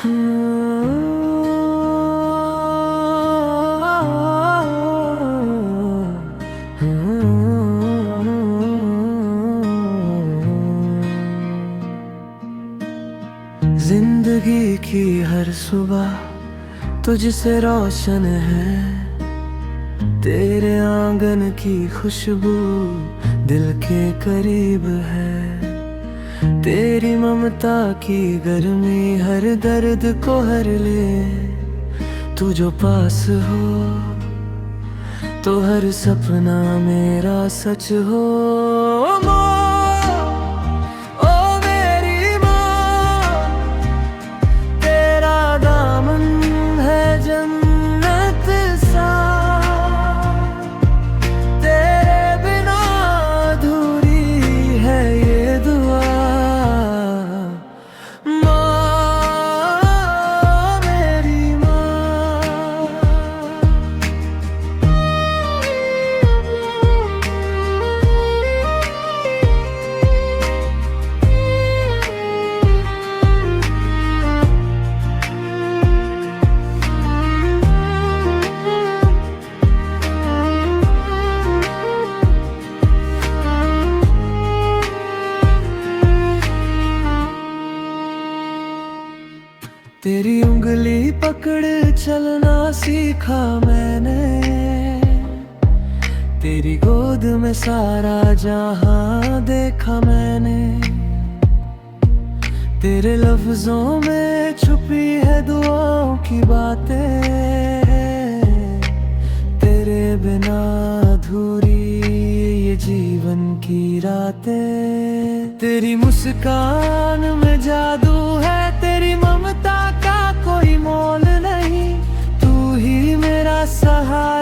जिंदगी की हर सुबह तुझसे रोशन है, तेरे आंगन की खुशबू दिल के करीब है। तेरी ममता की गर्मी हर दर्द को हर ले, तू जो पास हो तो हर सपना मेरा सच हो। ओ मेरी माँ, तेरा दामन है जन्नत सा, तेरे बिना अधूरी है ये दुआ। तेरी उंगली पकड़ चलना सीखा मैंने, तेरी गोद में सारा जहां देखा मैंने। तेरे लफ्जों में छुपी है दुआओं की बातें, तेरे बिना अधूरी ये जीवन की रातें। तेरी मुस्कान में जादू है, तेरी ममता का कोई मोल नहीं, तू ही मेरा सहारा।